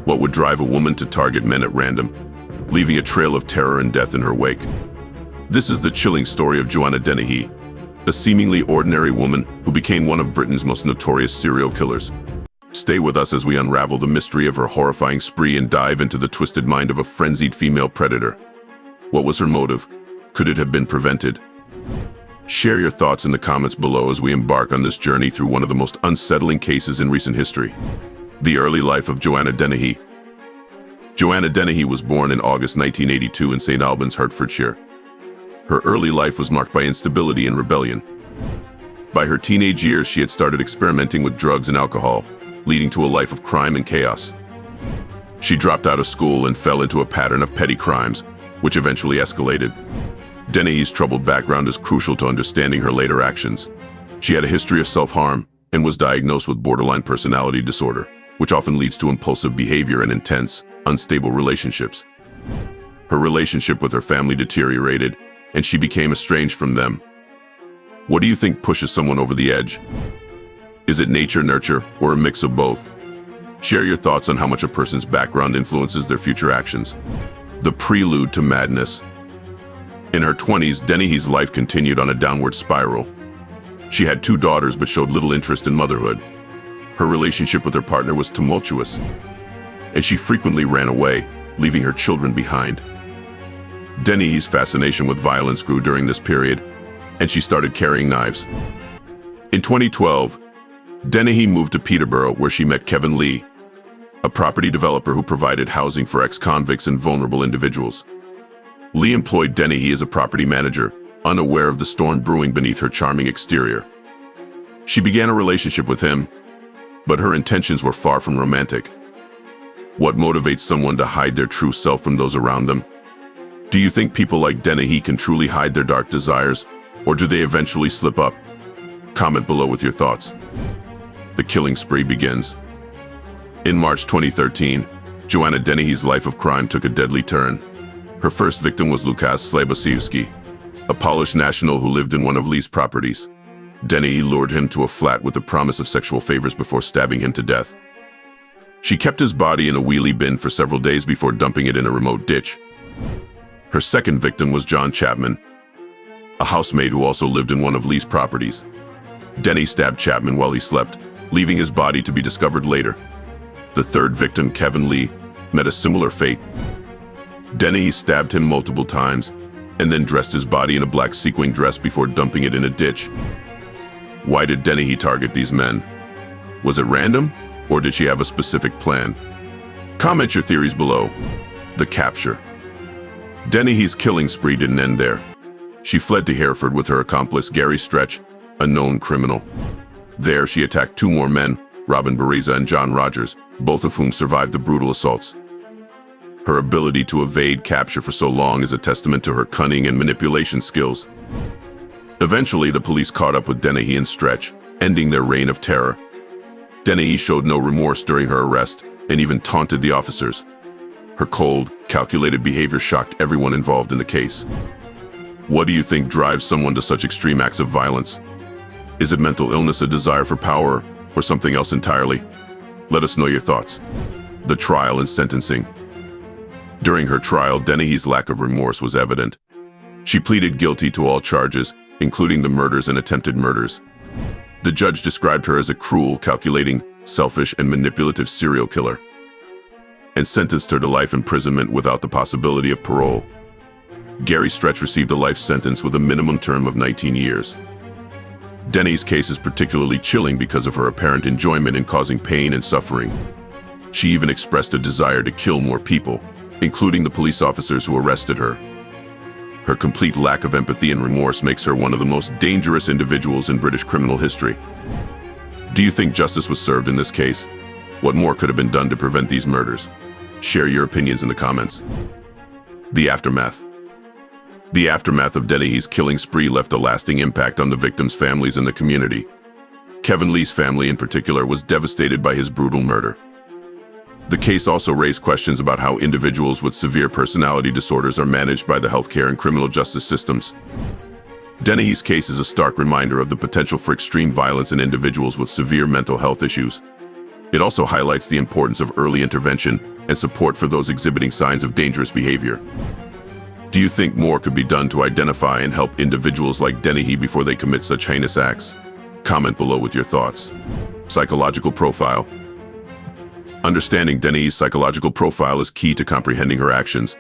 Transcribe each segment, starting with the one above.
What would drive a woman to target men at random, leaving a trail of terror and death in her wake? This is the chilling story of Joanna Dennehy, a seemingly ordinary woman who became one of Britain's most notorious serial killers. Stay with us as we unravel the mystery of her horrifying spree and dive into the twisted mind of a frenzied female predator. What was her motive? Could it have been prevented? Share your thoughts in the comments below as we embark on this journey through one of the most unsettling cases in recent history. The early life of Joanna Dennehy. Joanna Dennehy was born in August 1982 in St. Albans, Hertfordshire. Her early life was marked by instability and rebellion. By her teenage years, she had started experimenting with drugs and alcohol, leading to a life of crime and chaos. She dropped out of school and fell into a pattern of petty crimes, which eventually escalated. Dennehy's troubled background is crucial to understanding her later actions. She had a history of self-harm and was diagnosed with borderline personality disorder, which often leads to impulsive behavior and intense, unstable relationships. Her relationship with her family deteriorated, and she became estranged from them. What do you think pushes someone over the edge? Is it nature, nurture, or a mix of both? Share your thoughts on how much a person's background influences their future actions. The prelude to madness. In her 20s, Dennehy's life continued on a downward spiral. She had 2 daughters but showed little interest in motherhood. Her relationship with her partner was tumultuous, and she frequently ran away, leaving her children behind. Dennehy's fascination with violence grew during this period, and she started carrying knives. In 2012, Dennehy moved to Peterborough, where she met Kevin Lee, a property developer who provided housing for ex-convicts and vulnerable individuals. Lee employed Dennehy as a property manager, unaware of the storm brewing beneath her charming exterior. She began a relationship with him, but her intentions were far from romantic. What motivates someone to hide their true self from those around them? Do you think people like Dennehy can truly hide their dark desires, or do they eventually slip up? Comment below with your thoughts. The killing spree begins. In March 2013, Joanna Dennehy's life of crime took a deadly turn. Her first victim was Lukasz Slabasiewski, a Polish national who lived in one of Lee's properties. Dennehy lured him to a flat with the promise of sexual favors before stabbing him to death. She kept his body in a wheelie bin for several days before dumping it in a remote ditch. Her second victim was John Chapman, a housemaid who also lived in one of Lee's properties. Dennehy stabbed Chapman while he slept, leaving his body to be discovered later. The third victim, Kevin Lee, met a similar fate. Dennehy stabbed him multiple times and then dressed his body in a black sequin dress before dumping it in a ditch. Why did Dennehy target these men? Was it random, or did she have a specific plan? Comment your theories below. The capture. Dennehy's killing spree didn't end there. She fled to Hereford with her accomplice Gary Stretch, a known criminal. There she attacked 2 more men, Robin Bariza and John Rogers, both of whom survived the brutal assaults. Her ability to evade capture for so long is a testament to her cunning and manipulation skills. Eventually, the police caught up with Dennehy and Stretch, ending their reign of terror. Dennehy showed no remorse during her arrest and even taunted the officers. Her cold, calculated behavior shocked everyone involved in the case. What do you think drives someone to such extreme acts of violence? Is it mental illness, a desire for power, or something else entirely? Let us know your thoughts. The trial and sentencing. During her trial, Dennehy's lack of remorse was evident. She pleaded guilty to all charges, including the murders and attempted murders. The judge described her as a cruel, calculating, selfish, and manipulative serial killer, and sentenced her to life imprisonment without the possibility of parole. Gary Stretch received a life sentence with a minimum term of 19 years. Dennehy's case is particularly chilling because of her apparent enjoyment in causing pain and suffering. She even expressed a desire to kill more people, including the police officers who arrested her. Her complete lack of empathy and remorse makes her one of the most dangerous individuals in British criminal history. Do you think justice was served in this case? What more could have been done to prevent these murders? Share your opinions in the comments. The aftermath. The aftermath of Dennehy's killing spree left a lasting impact on the victims' families and the community. Kevin Lee's family in particular was devastated by his brutal murder. The case also raised questions about how individuals with severe personality disorders are managed by the healthcare and criminal justice systems. Dennehy's case is a stark reminder of the potential for extreme violence in individuals with severe mental health issues. It also highlights the importance of early intervention and support for those exhibiting signs of dangerous behavior. Do you think more could be done to identify and help individuals like Dennehy before they commit such heinous acts? Comment below with your thoughts. Psychological profile. Understanding Dennehy's psychological profile is key to comprehending her actions.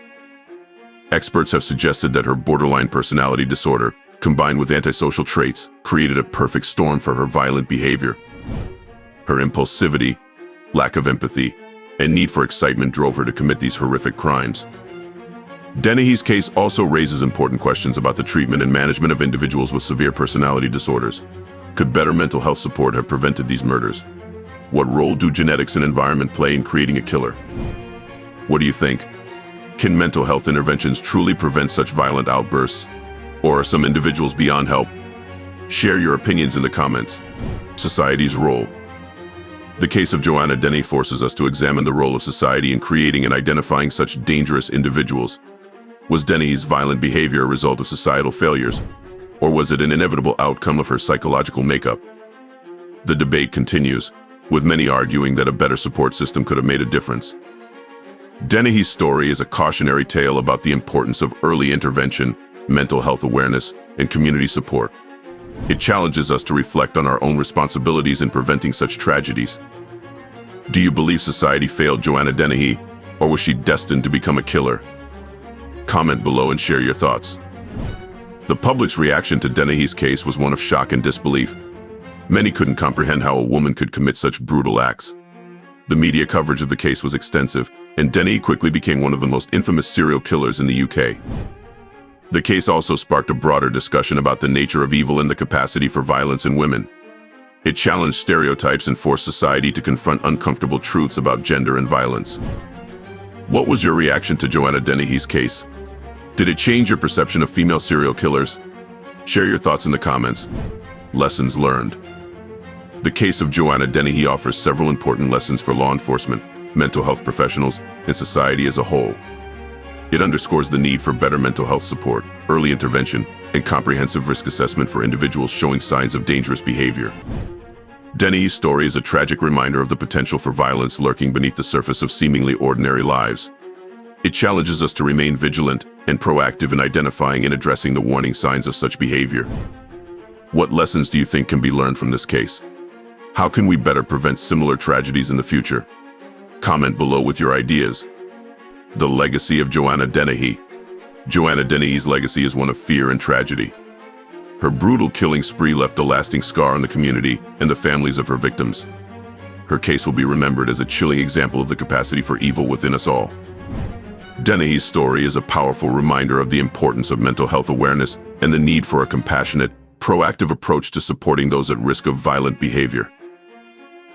Experts have suggested that her borderline personality disorder, combined with antisocial traits, created a perfect storm for her violent behavior. Her impulsivity, lack of empathy, and need for excitement drove her to commit these horrific crimes. Dennehy's case also raises important questions about the treatment and management of individuals with severe personality disorders. Could better mental health support have prevented these murders? What role do genetics and environment play in creating a killer? What do you think? Can mental health interventions truly prevent such violent outbursts? Or are some individuals beyond help? Share your opinions in the comments. Society's role. The case of Joanna Dennehy forces us to examine the role of society in creating and identifying such dangerous individuals. Was Dennehy's violent behavior a result of societal failures, or was it an inevitable outcome of her psychological makeup? The debate continues, with many arguing that a better support system could have made a difference. Dennehy's story is a cautionary tale about the importance of early intervention, mental health awareness, and community support. It challenges us to reflect on our own responsibilities in preventing such tragedies. Do you believe society failed Joanna Dennehy, or was she destined to become a killer? Comment below and share your thoughts. The public's reaction to Dennehy's case was one of shock and disbelief. Many couldn't comprehend how a woman could commit such brutal acts. The media coverage of the case was extensive, and Dennehy quickly became one of the most infamous serial killers in the UK. The case also sparked a broader discussion about the nature of evil and the capacity for violence in women. It challenged stereotypes and forced society to confront uncomfortable truths about gender and violence. What was your reaction to Joanna Dennehy's case? Did it change your perception of female serial killers? Share your thoughts in the comments. Lessons learned. The case of Joanna Dennehy offers several important lessons for law enforcement, mental health professionals, and society as a whole. It underscores the need for better mental health support, early intervention, and comprehensive risk assessment for individuals showing signs of dangerous behavior. Dennehy's story is a tragic reminder of the potential for violence lurking beneath the surface of seemingly ordinary lives. It challenges us to remain vigilant and proactive in identifying and addressing the warning signs of such behavior. What lessons do you think can be learned from this case? How can we better prevent similar tragedies in the future? Comment below with your ideas. The legacy of Joanna Dennehy. Joanna Dennehy's legacy is one of fear and tragedy. Her brutal killing spree left a lasting scar on the community and the families of her victims. Her case will be remembered as a chilling example of the capacity for evil within us all. Dennehy's story is a powerful reminder of the importance of mental health awareness and the need for a compassionate, proactive approach to supporting those at risk of violent behavior.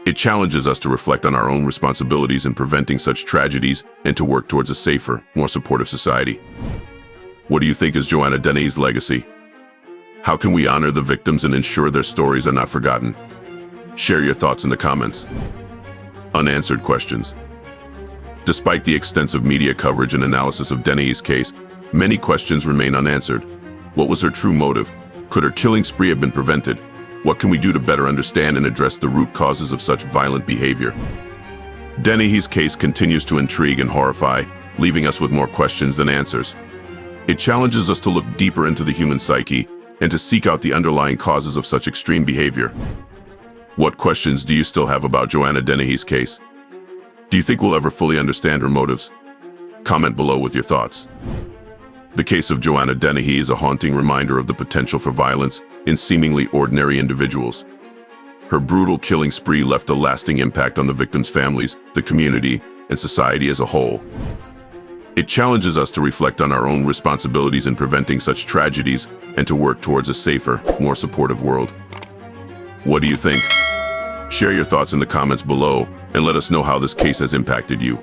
It challenges us to reflect on our own responsibilities in preventing such tragedies and to work towards a safer, more supportive society. What do you think is Joanna Dennehy's legacy? How can we honor the victims and ensure their stories are not forgotten? Share your thoughts in the comments. Unanswered questions. Despite the extensive media coverage and analysis of Dennehy's case, many questions remain unanswered. What was her true motive? Could her killing spree have been prevented? What can we do to better understand and address the root causes of such violent behavior? Dennehy's case continues to intrigue and horrify, leaving us with more questions than answers. It challenges us to look deeper into the human psyche and to seek out the underlying causes of such extreme behavior. What questions do you still have about Joanna Dennehy's case? Do you think we'll ever fully understand her motives? Comment below with your thoughts. The case of Joanna Dennehy is a haunting reminder of the potential for violence in seemingly ordinary individuals. Her brutal killing spree left a lasting impact on the victims' families, the community, and society as a whole. It challenges us to reflect on our own responsibilities in preventing such tragedies and to work towards a safer, more supportive world. What do you think? Share your thoughts in the comments below and let us know how this case has impacted you.